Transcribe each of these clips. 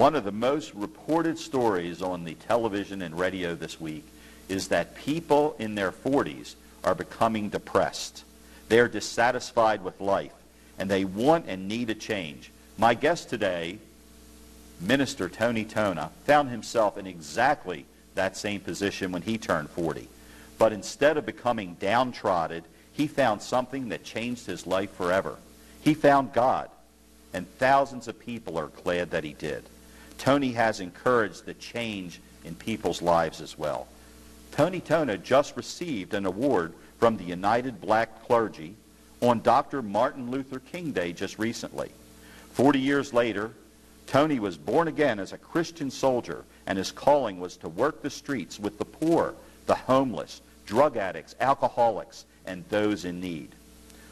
One of the most reported stories on the television and radio this week is that people in their 40s are becoming depressed. They're dissatisfied with life, and they want and need a change. My guest today, Minister Tona, found himself in exactly that same position when he turned 40. But instead of becoming downtrodden, he found something that changed his life forever. He found God, and thousands of people are glad that he did. Tony has encouraged the change in people's lives as well. Tona just received an award from the United Black Clergy on Dr. Martin Luther King Day just recently. 40 years later, Tony was born again as a Christian soldier, and his calling was to work the streets with the poor, the homeless, drug addicts, alcoholics, and those in need.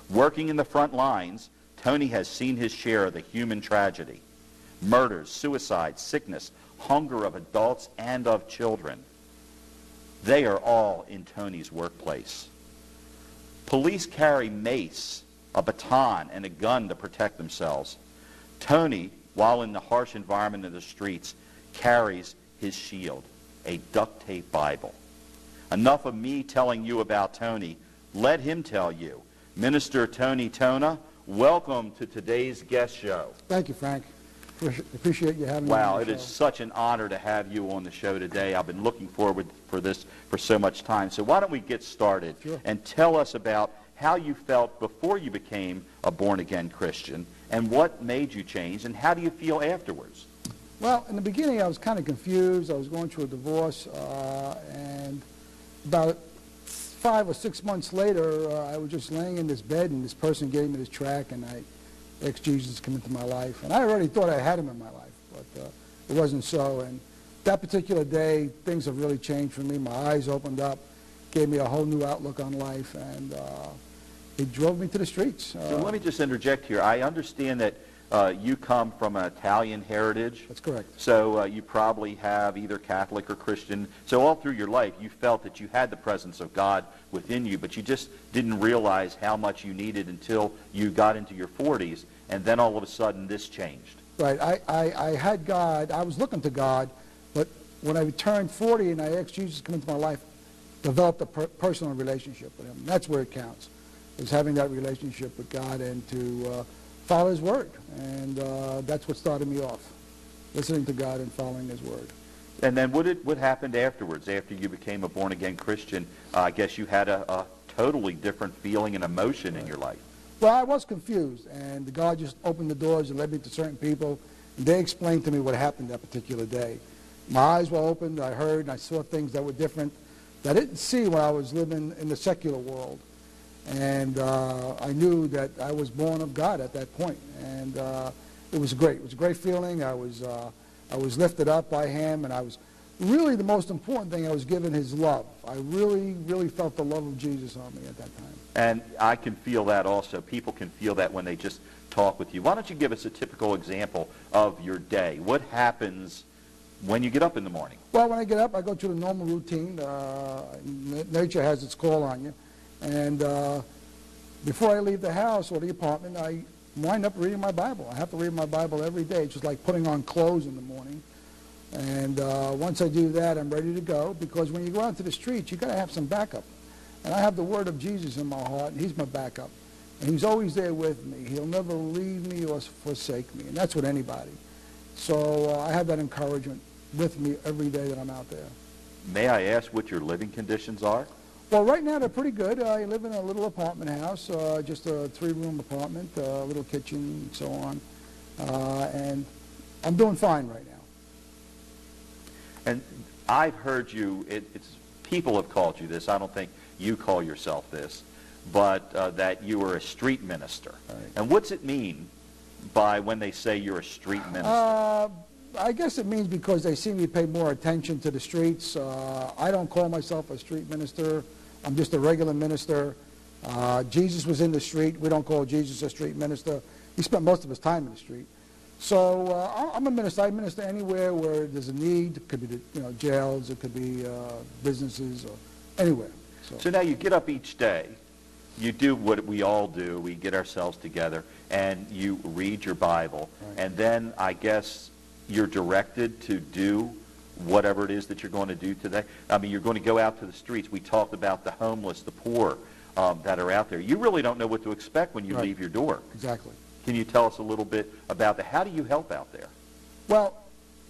Working in the front lines, Tony has seen his share of the human tragedy: murders, suicide, sickness, hunger of adults and of children. They are all in Tony's workplace. Police carry mace, a baton, and a gun to protect themselves. Tony, while in the harsh environment of the streets, carries his shield, a duct tape Bible. Enough of me telling you about Tony. Let him tell you. Minister Tona, welcome to today's guest show. Thank you, Frank. Appreciate you having me on Wow, the it show. is such an honor to have you on the show today. I've been looking forward for this for so much time. So why don't we get started and tell us about how you felt before you became a born-again Christian, and what made you change, and how do you feel afterwards? Well, in the beginning, I was kind of confused. I was going through a divorce, and about 5 or 6 months later, I was just laying in this bed, and this person gave me this tract, and I asked Jesus to come into my life. And I already thought I had him in my life, but it wasn't so. And that particular day, things have really changed for me. My eyes opened up, gave me a whole new outlook on life, and it drove me to the streets. So let me just interject here. I understand that you come from an Italian heritage. That's correct. So you probably have either Catholic or Christian. So all through your life, you felt that you had the presence of God within you, but you just didn't realize how much you needed until you got into your 40s, and then all of a sudden this changed. Right. I had God. I was looking to God, but when I turned 40 and I asked Jesus to come into my life, developed a personal relationship with him. That's where it counts, is having that relationship with God and to follow his word. And that's what started me off, listening to God and following his word. And then what happened afterwards, after you became a born-again Christian? I guess you had a totally different feeling and emotion in your life. Well, I was confused, and God just opened the doors and led me to certain people, and they explained to me what happened that particular day. My eyes were opened, I heard, and I saw things that were different that I didn't see when I was living in the secular world. And I knew that I was born of God at that point, and it was great. It was a great feeling. I was lifted up by him, and I was really, the most important thing, I was given his love. I really, really felt the love of Jesus on me at that time. And I can feel that also. People can feel that when they just talk with you. Why don't you give us a typical example of your day? What happens when you get up in the morning? Well, when I get up, I go through the normal routine. Nature has its call on you. And before I leave the house or the apartment, I wind up reading my Bible. I have to read my Bible every day. It's just like putting on clothes in the morning. And once I do that, I'm ready to go, because when you go out to the streets, you've got to have some backup. And I have the word of Jesus in my heart, and he's my backup. And he's always there with me. He'll never leave me or forsake me, and that's with anybody. So I have that encouragement with me every day that I'm out there. May I ask what your living conditions are? Well, right now they're pretty good. I live in a little apartment house, just a 3-room apartment, a little kitchen, and so on. And I'm doing fine right now. And I've heard you, people have called you this. I don't think you call yourself this, but that you are a street minister. Right. And what's it mean by when they say you're a street minister? I guess it means because they see me pay more attention to the streets. I don't call myself a street minister. I'm just a regular minister. Jesus was in the street. We don't call Jesus a street minister. He spent most of his time in the street. So I'm a minister. I minister anywhere where there's a need. It could be jails. It could be businesses or anywhere. So now you get up each day. You do what we all do. We get ourselves together, and you read your Bible. Right. And then I guess you're directed to do whatever it is that you're going to do today? I mean, you're going to go out to the streets. We talked about the homeless, the poor that are out there. You really don't know what to expect when you Right. leave your door. Exactly. Can you tell us a little bit about that? How do you help out there? Well,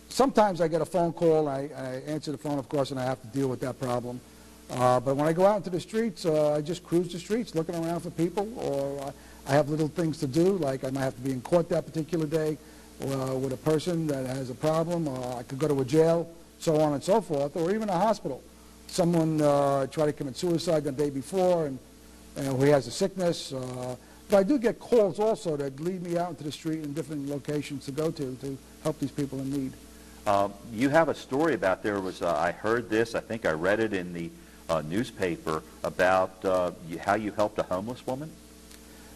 sometimes I get a phone call, and I answer the phone, of course, and I have to deal with that problem. But when I go out into the streets, I just cruise the streets looking around for people, or I have little things to do, like I might have to be in court that particular day with a person that has a problem, or I could go to a jail, so on and so forth, or even a hospital. Someone tried to commit suicide the day before, and he has a sickness. But I do get calls also that lead me out into the street in different locations to go to help these people in need. You have a story about I heard this, I think I read it in the newspaper, about how you helped a homeless woman?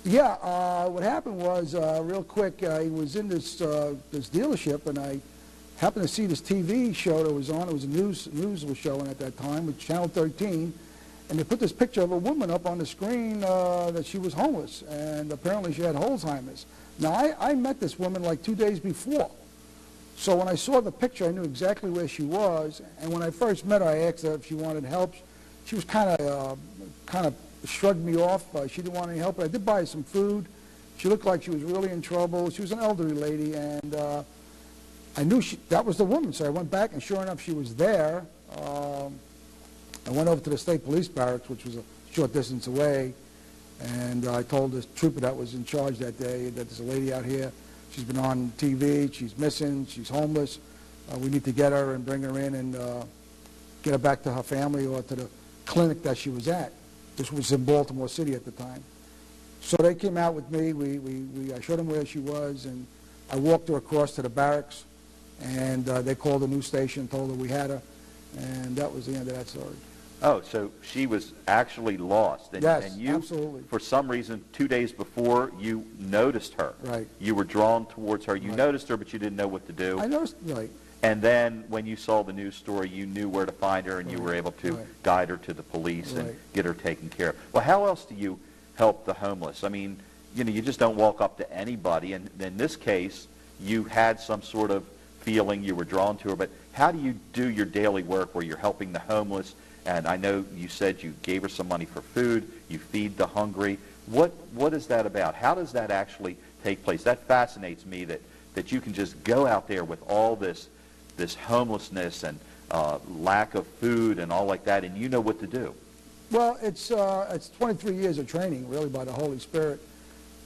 Yeah, what happened was, real quick, I was in this dealership, and I happened to see this TV show that was on. It was a news was showing at that time, with Channel 13, and they put this picture of a woman up on the screen that she was homeless, and apparently she had Alzheimer's. Now, I met this woman like 2 days before, so when I saw the picture, I knew exactly where she was, and when I first met her, I asked her if she wanted help. She was kind of shrugged me off. She didn't want any help, but I did buy her some food. She looked like she was really in trouble. She was an elderly lady, and I knew that was the woman, so I went back, and sure enough, she was there. I went over to the state police barracks, which was a short distance away, and I told the trooper that was in charge that day that there's a lady out here. She's been on TV. She's missing. She's homeless. We need to get her and bring her in and get her back to her family or to the clinic that she was at. This was in Baltimore City at the time. So they came out with me. I showed them where she was, and I walked her across to the barracks, and they called the news station and told her we had her, and that was the end of that story. Oh, so she was actually lost. And, yes, and you, absolutely. For some reason, 2 days before, you noticed her. Right. You were drawn towards her. You right. noticed her, but you didn't know what to do. I noticed, right. And then when you saw the news story, you knew where to find her, and right. you were able to right. guide her to the police and right. get her taken care of. Well, how else do you help the homeless? I mean, you just don't walk up to anybody. And in this case, you had some sort of feeling you were drawn to her. But how do you do your daily work where you're helping the homeless? And I know you said you gave her some money for food. You feed the hungry. What is that about? How does that actually take place? That fascinates me, that you can just go out there with all this homelessness and lack of food and all like that, and you know what to do. Well, it's 23 years of training, really, by the Holy Spirit.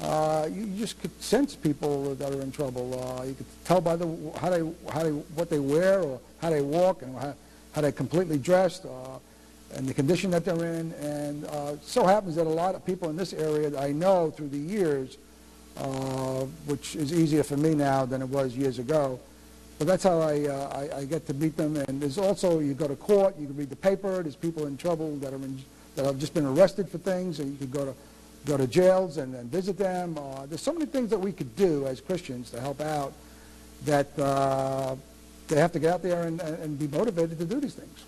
You just could sense people that are in trouble. You could tell by what they wear, or how they walk, and how they're completely dressed, and the condition that they're in. And so happens that a lot of people in this area that I know through the years, which is easier for me now than it was years ago. But that's how I get to meet them. And there's also, you go to court, you can read the paper. There's people in trouble that have just been arrested for things, and you could go to jails and visit them. There's so many things that we could do as Christians to help out that they have to get out there and be motivated to do these things.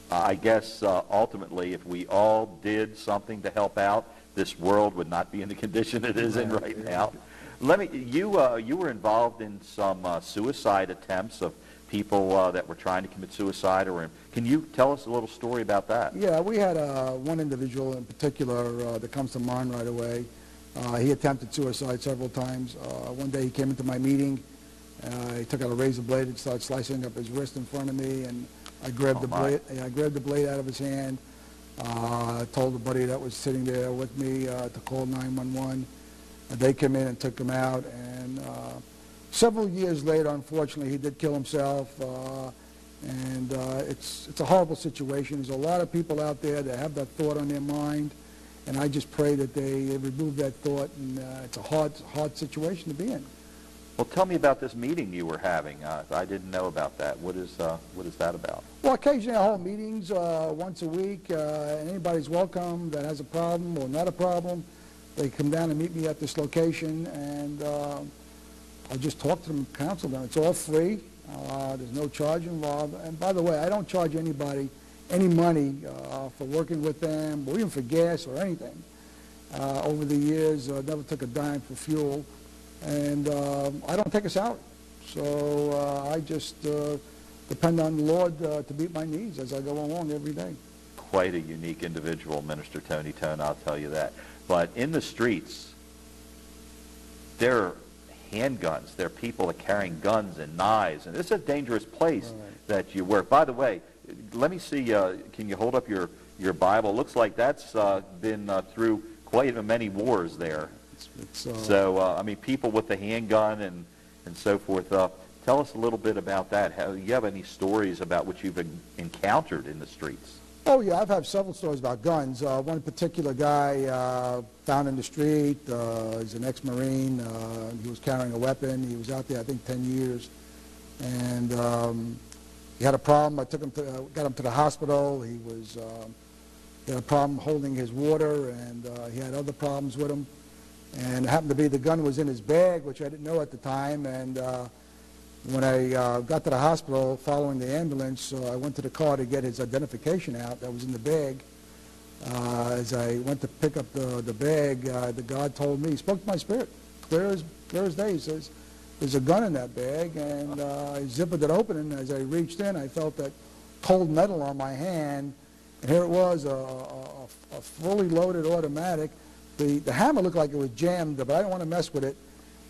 I guess ultimately, if we all did something to help out, this world would not be in the condition it is in right now. You were involved in some suicide attempts of people that were trying to commit suicide, can you tell us a little story about that? Yeah, we had one individual in particular that comes to mind right away. He attempted suicide several times. One day he came into my meeting. He took out a razor blade and started slicing up his wrist in front of me, and I grabbed the blade. I grabbed the blade out of his hand. Told the buddy that was sitting there with me to call 911. They came in and took him out, and several years later, unfortunately, he did kill himself. And it's a horrible situation. There's a lot of people out there that have that thought on their mind, and I just pray that they remove that thought. And it's a hard situation to be in. Well, tell me about this meeting you were having. I didn't know about that. What is that about? Well, occasionally I hold meetings once a week. Anybody's welcome that has a problem or not a problem. They come down and meet me at this location, and I'll just talk to them and counsel them. It's all free. There's no charge involved. And by the way, I don't charge anybody any money for working with them, or even for gas or anything. Over the years, never took a dime for fuel. And I don't take a salary. So I just depend on the Lord to meet my needs as I go along every day. Quite a unique individual, Minister Tony Tona, I'll tell you that. But in the streets, there are handguns. There are people that are carrying guns and knives, and it's a dangerous place that you work. By the way, let me see, can you hold up your Bible? Looks like that's been through quite many wars there. So, I mean, people with the handgun and so forth. Tell us a little bit about that. Do you have any stories about what you've encountered in the streets? Oh, yeah, I've had several stories about guns. One particular guy found in the street, he's an ex-Marine. He was carrying a weapon. He was out there, I think, 10 years. And he had a problem. I took him got him to the hospital. He had a problem holding his water, and he had other problems with him. And it happened to be the gun was in his bag, which I didn't know at the time. And when I got to the hospital following the ambulance, I went to the car to get his identification out that was in the bag. As I went to pick up the bag, the guard told me, he spoke to my spirit, clear as day. He says, there's a gun in that bag, and I zipped it open, and as I reached in, I felt that cold metal on my hand, and here it was, a fully loaded automatic. The hammer looked like it was jammed, but I didn't want to mess with it.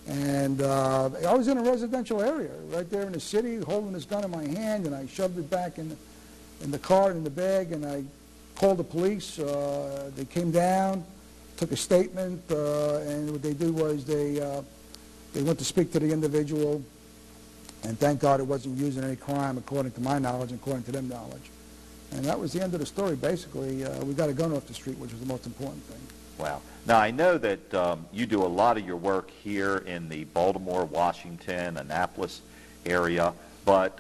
And I was in a residential area right there in the city, holding this gun in my hand, and I shoved it back in the car, in the bag, and I called the police. They came down, took a statement, and what they did was they went to speak to the individual, and thank God it wasn't used in any crime, according to my knowledge and according to their knowledge. And that was the end of the story, basically. We got a gun off the street, which was the most important thing. Wow. Now, I know that you do a lot of your work here in the Baltimore, Washington, Annapolis area, but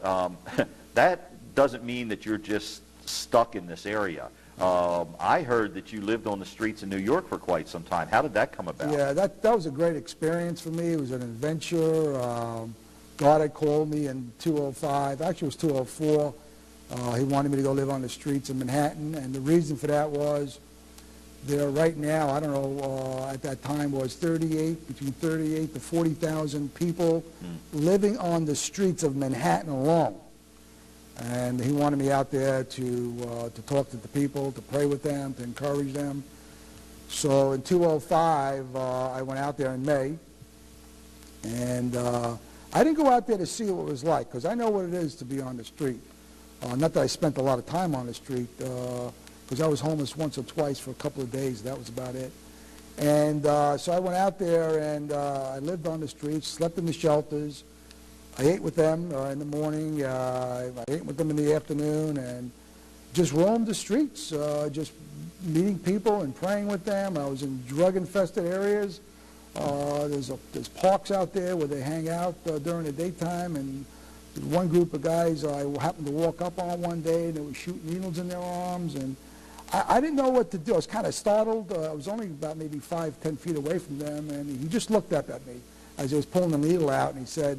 that doesn't mean that you're just stuck in this area. I heard that you lived on the streets in New York for quite some time. How did that come about? Yeah, that was a great experience for me. It was an adventure. God had called me in 2005. Actually, it was 2004. He wanted me to go live on the streets of Manhattan, and the reason for that was there right now, I don't know, at that time was between 38 to 40,000 people living on the streets of Manhattan alone. And he wanted me out there to talk to the people, to pray with them, to encourage them. So in 2005, I went out there in May, and I didn't go out there to see what it was like, because I know what it is to be on the street. Not that I spent a lot of time on the street, because I was homeless once or twice for a couple of days. That was about it. And so I went out there, and I lived on the streets, slept in the shelters. I ate with them in the morning. I ate with them in the afternoon, and just roamed the streets, just meeting people and praying with them. I was in drug-infested areas. There's parks out there where they hang out during the daytime, and one group of guys I happened to walk up on one day, and they were shooting needles in their arms, and I didn't know what to do. I was kind of startled. I was only about maybe 5-10 feet away from them, and he just looked up at me as he was pulling the needle out, and he said,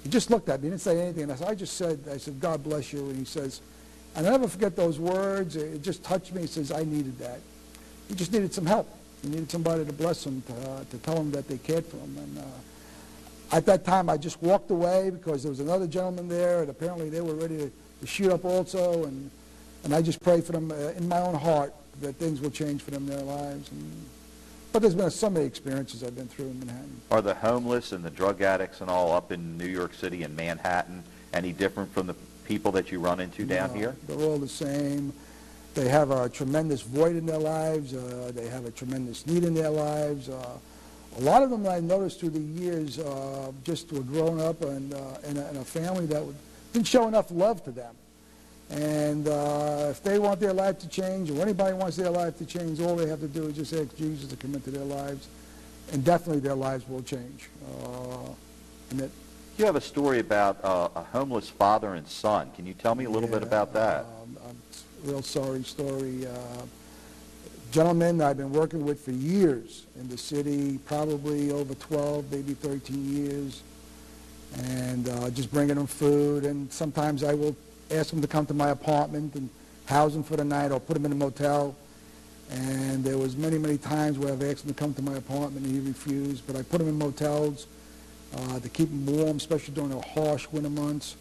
he just looked at me. He didn't say anything. And I said, God bless you. And he says, I never forget those words. It just touched me. He says, I needed that. He just needed some help. He needed somebody to bless him, to tell him that they cared for him. And at that time, I just walked away because there was another gentleman there, and apparently they were ready to shoot up also. And I just prayed for them in my own heart that things will change for them in their lives. But there's been so many experiences I've been through in Manhattan. Are the homeless and the drug addicts and all up in New York City and Manhattan any different from the people that you run into down here? They're all the same. They have a tremendous void in their lives. They have a tremendous need in their lives. A lot of them I noticed through the years just were grown up and in a family that didn't show enough love to them. And if they want their life to change, or anybody wants their life to change, all they have to do is just ask Jesus to come into their lives, and definitely their lives will change. You have a story about a homeless father and son. Can you tell me a little bit about that? A real sorry story. Gentleman I've been working with for years in the city, probably over 12, maybe 13 years, and just bringing them food, and sometimes I will ask them to come to my apartment and house them for the night or put them in a motel. And there was many, many times where I've asked him to come to my apartment and he refused, but I put him in motels to keep them warm, especially during the harsh winter months.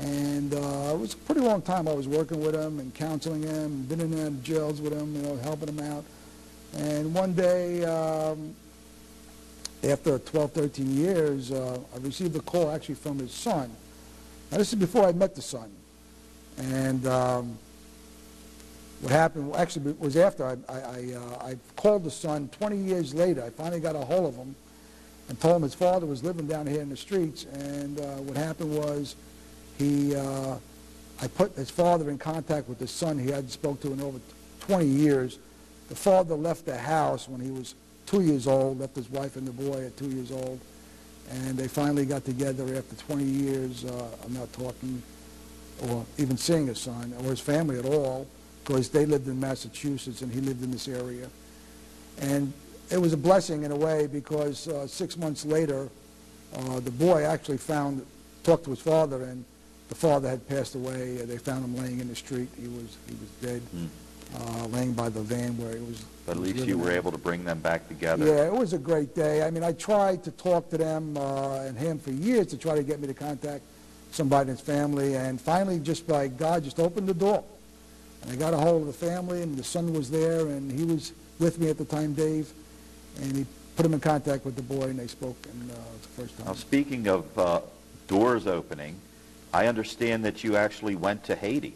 And it was a pretty long time I was working with them and counseling them, been in and out of jails with them, helping them out. And one day, after 12, 13 years, I received a call actually from his son. Now, this is before I met the son. And what happened actually was after I called the son 20 years later. I finally got a hold of him and told him his father was living down here in the streets. And what happened was I put his father in contact with the son he hadn't spoke to in over 20 years. The father left the house when he was 2 years old, left his wife and the boy at 2 years old. And they finally got together after 20 years of not talking or even seeing his son or his family at all, because they lived in Massachusetts and he lived in this area. And it was a blessing in a way, because 6 months later, the boy actually talked to his father, and the father had passed away. They found him laying in the street. He was dead, laying by the van where he was. But at least you were able to bring them back together. Yeah, it was a great day. I mean, I tried to talk to them and him for years to try to get me to contact somebody in his family, and finally, just by God, just opened the door. And I got a hold of the family, and the son was there, and he was with me at the time, Dave, and he put him in contact with the boy, and they spoke, and it was the first time. Now, speaking of doors opening, I understand that you actually went to Haiti.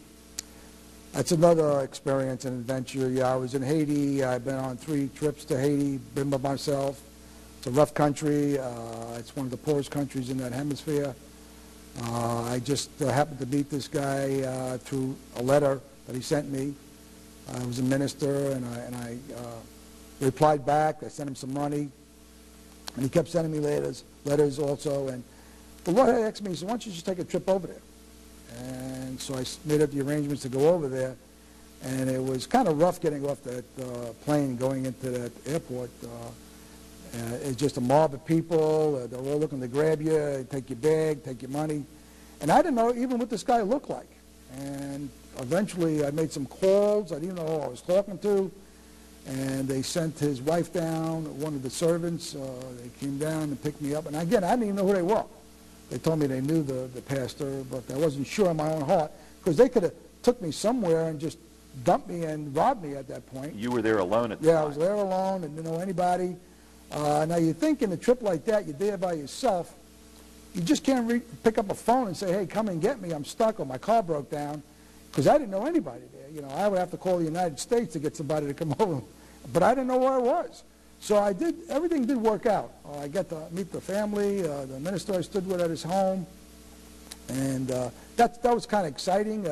That's another experience and adventure. Yeah, I was in Haiti. I've been on 3 trips to Haiti, been by myself. It's a rough country. It's one of the poorest countries in that hemisphere. I just happened to meet this guy through a letter that he sent me. I was a minister, and I replied back. I sent him some money, and he kept sending me letters also. And the Lord had asked me, he said, why don't you just take a trip over there? And so I made up the arrangements to go over there, and it was kind of rough getting off that plane going into that airport. It's just a mob of people. They're all looking to grab you, take your bag, take your money. And I didn't know even what this guy looked like. And eventually I made some calls. I didn't know who I was talking to. And they sent his wife down, one of the servants. They came down and picked me up. And again, I didn't even know who they were. They told me they knew the pastor, but I wasn't sure in my own heart, because they could have took me somewhere and just dumped me and robbed me at that point. You were there alone at the time. Yeah, I was there alone and didn't know anybody. Now, you think in a trip like that, you're there by yourself. You just can't pick up a phone and say, hey, come and get me. I'm stuck or my car broke down, because I didn't know anybody there. You know, I would have to call the United States to get somebody to come over. But I didn't know where I was. So everything did work out. I got to meet the family. The minister I stood with at his home. And that was kind of exciting.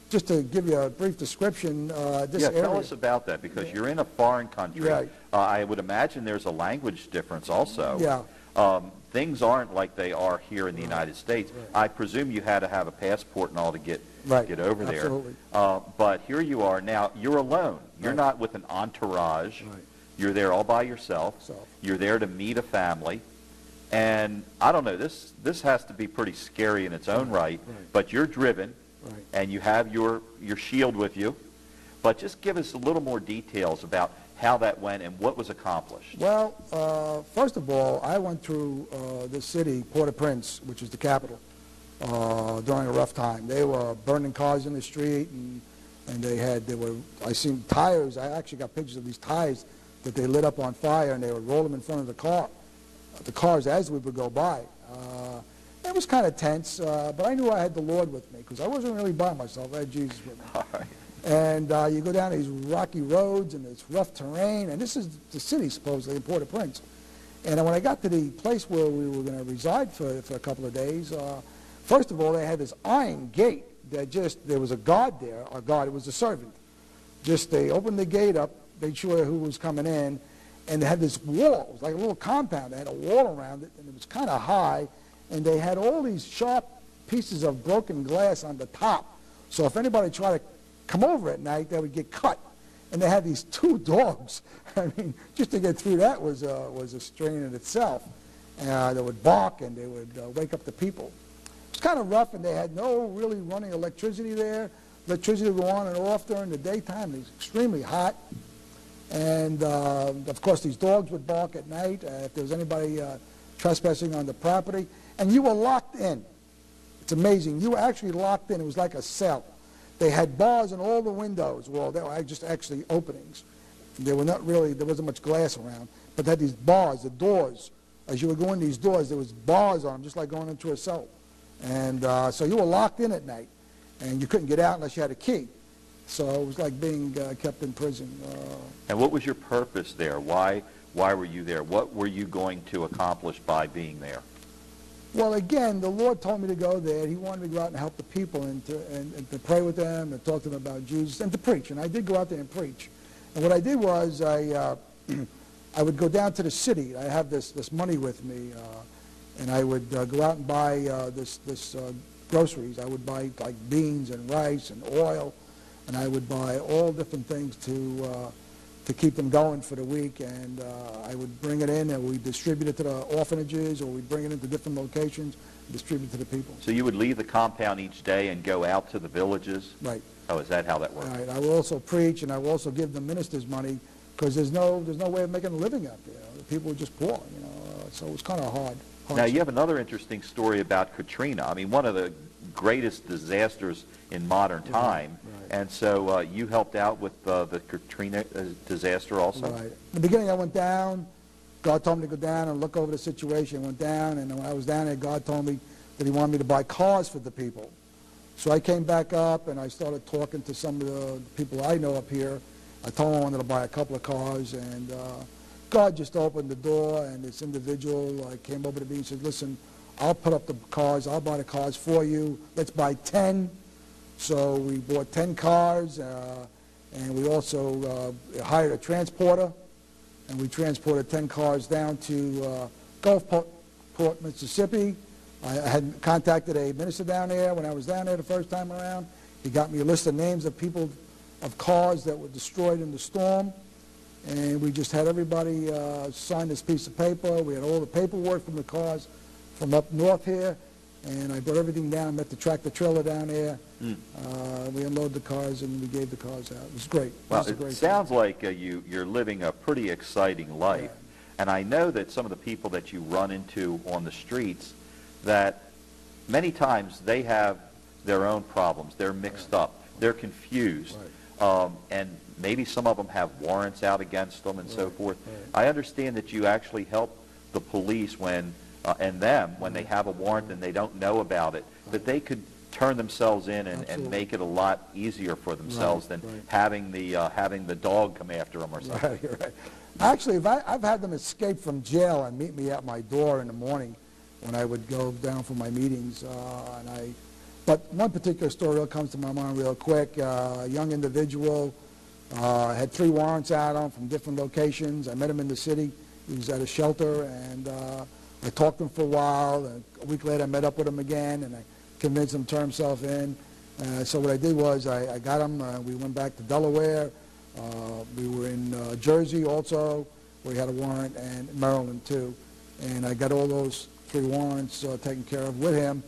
Just to give you a brief description, this area. Tell us about that, because you're in a foreign country. Right. I would imagine there's a language difference also. Yeah. Things aren't like they are here in the United States. Right. I presume you had to have a passport and all to get over there. Absolutely. But here you are now. You're alone. You're not with an entourage. Right. You're there all by yourself. You're there to meet a family. And I don't know, this has to be pretty scary in its own right. But you're driven. Right. And you have your shield with you. But just give us a little more details about how that went and what was accomplished. Well, first of all, I went through the city, Port-au-Prince, which is the capital, during a rough time. They were burning cars in the street, and I seen tires. I actually got pictures of these tires that they lit up on fire, and they would roll them in front of the cars as we would go by. It was kind of tense, but I knew I had the Lord with me, because I wasn't really by myself. I had Jesus with me. All right. And you go down these rocky roads, and it's rough terrain, and this is the city, supposedly, in Port-au-Prince. And when I got to the place where we were going to reside for a couple of days, first of all, they had this iron gate that there was a guard there, it was a servant. They opened the gate up, made sure who was coming in, and they had this wall. It was like a little compound. They had a wall around it, and it was kind of high, and they had all these sharp pieces of broken glass on the top. So if anybody tried to come over at night, they would get cut. And they had these 2 dogs. I mean, just to get through that was a strain in itself. They would bark, and they would wake up the people. It was kind of rough, and they had no really running electricity there. Electricity would go on and off during the daytime. It was extremely hot. And, of course, these dogs would bark at night. If there was anybody trespassing on the property, and you were locked in. It's amazing. You were actually locked in. It was like a cell. They had bars in all the windows. Well, they were just actually openings. They were not really, there wasn't much glass around, but they had these bars, the doors. As you were going these doors, there was bars on them, just like going into a cell. And so you were locked in at night, and you couldn't get out unless you had a key. So it was like being kept in prison. And what was your purpose there? Why were you there? What were you going to accomplish by being there? Well, again, the Lord told me to go there. He wanted me to go out and help the people and to pray with them and talk to them about Jesus and to preach. And I did go out there and preach. And what I did was I would go down to the city. I have this money with me, and I would go out and buy this groceries. I would buy like beans and rice and oil, and I would buy all different things to keep them going for the week, and I would bring it in, and we'd distribute it to the orphanages, or we'd bring it into different locations and distribute it to the people. So you would leave the compound each day and go out to the villages? Right. Oh, is that how that works? Right. I will also preach, and I will also give the ministers money, because there's no way of making a living out there. The people were just poor, so it was kind of hard. Now, you have another interesting story about Katrina. I mean, one of the greatest disasters in modern time. Right. And so you helped out with the Katrina disaster also? Right. In the beginning, I went down. God told me to go down and look over the situation. I went down, and when I was down there, God told me that he wanted me to buy cars for the people. So I came back up, and I started talking to some of the people I know up here. I told them I wanted to buy a couple of cars, and God just opened the door, and this individual came over to me and said, listen, I'll put up the cars. I'll buy the cars for you. Let's buy 10. So we bought 10 cars, and we also hired a transporter, and we transported 10 cars down to Gulfport, Mississippi. I had contacted a minister down there when I was down there the first time around. He got me a list of names of people, of cars that were destroyed in the storm, and we just had everybody sign this piece of paper. We had all the paperwork from the cars from up north here, and I brought everything down, met the tractor trailer down there. We unloaded the cars, and we gave the cars out. It was great. Well, it sounds like you're living a pretty exciting life. Yeah. And I know that some of the people that you run into on the streets, that many times they have their own problems. They're mixed up. They're confused. Right. And maybe some of them have warrants out against them and so forth. Right. I understand that you actually help the police when they have a warrant and they don't know about it, that they could turn themselves in and make it a lot easier for themselves than having the dog come after them or something. Right, right. Actually, I've had them escape from jail and meet me at my door in the morning when I would go down for my meetings. But one particular story that comes to my mind real quick, a young individual had 3 warrants out on him from different locations. I met him in the city. He was at a shelter, and I talked to him for a while. And a week later, I met up with him again, and I convinced him to turn himself in. So what I did was I got him. We went back to Delaware. We were in Jersey also, where he had a warrant, and Maryland too. And I got all those 3 warrants taken care of with him.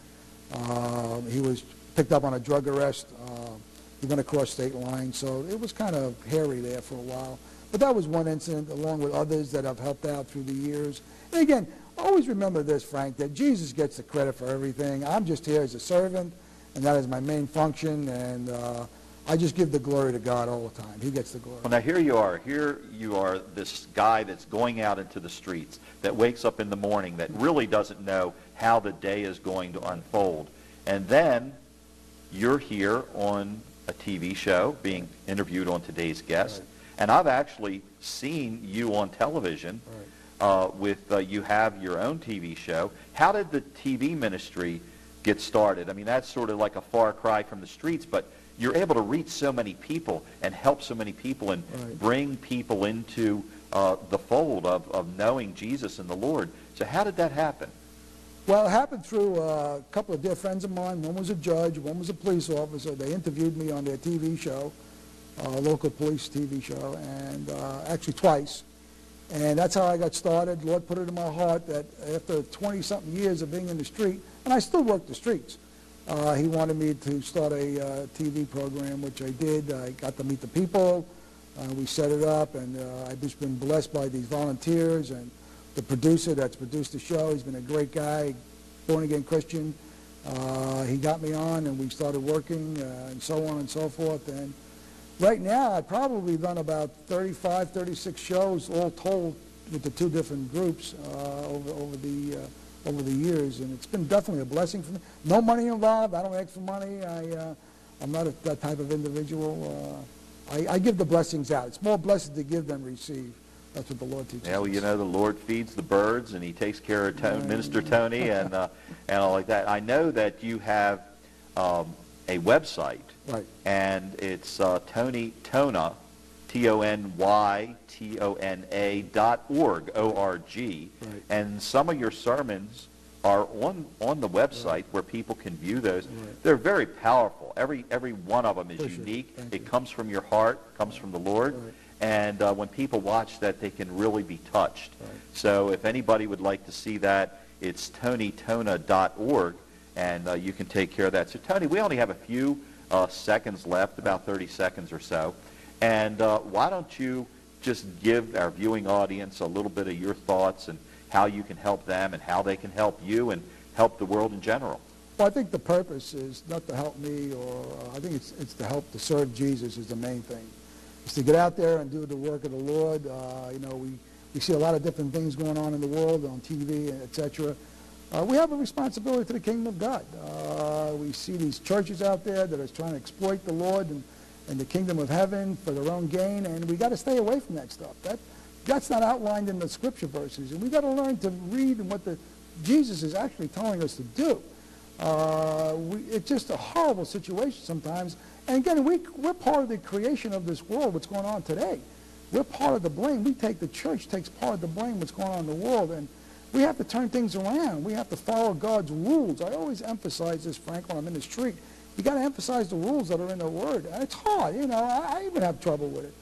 He was picked up on a drug arrest. He went across state lines, so it was kind of hairy there for a while. But that was one incident, along with others that I've helped out through the years. And again, always remember this, Frank, that Jesus gets the credit for everything. I'm just here as a servant, and that is my main function, and I just give the glory to God all the time. He gets the glory. Well, now here you are. Here you are, this guy that's going out into the streets, that wakes up in the morning, that really doesn't know how the day is going to unfold. And then you're here on a TV show being interviewed on Today's Guest. Right. And I've actually seen you on television. Right. You have your own TV show. How did the TV ministry get started? I mean, that's sort of like a far cry from the streets, but you're able to reach so many people and help so many people and bring people into the fold of knowing Jesus and the Lord. So how did that happen? Well, it happened through a couple of dear friends of mine. One was a judge, one was a police officer. They interviewed me on their TV show, local police TV show, and actually twice. And that's how I got started. Lord put it in my heart that after 20-something years of being in the street, and I still work the streets, he wanted me to start a TV program, which I did. I got to meet the people. We set it up, and I've just been blessed by these volunteers and the producer that's produced the show. He's been a great guy, born-again Christian. He got me on, and we started working, and so on and so forth. And right now, I've probably done about 35, 36 shows, all told, with the two different groups over the years, and it's been definitely a blessing for me. No money involved. I don't ask for money. I'm not that type of individual. I give the blessings out. It's more blessed to give than receive. That's what the Lord teaches us. Well, you know, the Lord feeds the birds, and he takes care of Minister Tony and all like that. I know that you have a website, right, and it's Tona, TONYTONA.org, O-R-G, right, and some of your sermons are on the website, right, where people can view those. Right. They're very powerful. Every one of them is unique. It comes from your heart, comes from the Lord. Right. And when people watch that, they can really be touched. Right. So if anybody would like to see that, it's TonyTona.org, and you can take care of that. So, Tony, we only have a few seconds left, about 30 seconds or so. And why don't you just give our viewing audience a little bit of your thoughts and how you can help them and how they can help you and help the world in general? Well, I think the purpose is not to help me, or I think it's to help to serve Jesus is the main thing. It's to get out there and do the work of the Lord. You know, we see a lot of different things going on in the world, on TV, etc. We have a responsibility to the kingdom of God. We see these churches out there that are trying to exploit the Lord and the kingdom of heaven for their own gain, and we got to stay away from that stuff. That's not outlined in the scripture verses, and we got to learn to read what Jesus is actually telling us to do. It's just a horrible situation sometimes. And again, we're part of the creation of this world, what's going on today. We're part of the blame. The church takes part of the blame what's going on in the world, and we have to turn things around. We have to follow God's rules. I always emphasize this, Frank, when I'm in the street. You got to emphasize the rules that are in the Word. And it's hard, you know. I even have trouble with it.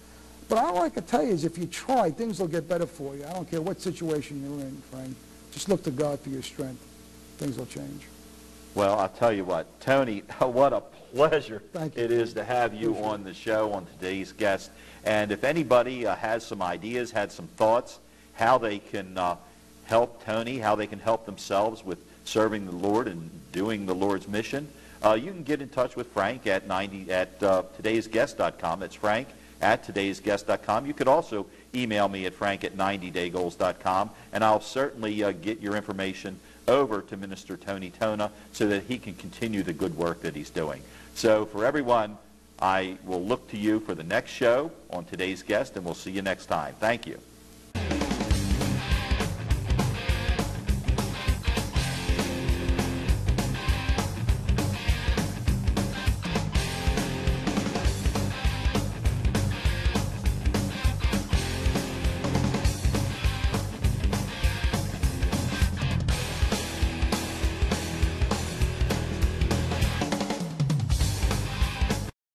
But all I can tell you is if you try, things will get better for you. I don't care what situation you're in, Frank. Just look to God for your strength. Things will change. Well, I'll tell you what, Tony, what a pleasure it is to have you on the show, on today's guest. And if anybody has some ideas, had some thoughts, how they can help Tony, how they can help themselves with serving the Lord and doing the Lord's mission, you can get in touch with Frank at today'sguest.com. That's Frank at today'sguest.com. You could also email me at frank@90daygoals.com, and I'll certainly get your information over to Minister Tony Tona so that he can continue the good work that he's doing. So for everyone, I will look to you for the next show on Today's Guest, and we'll see you next time. Thank you.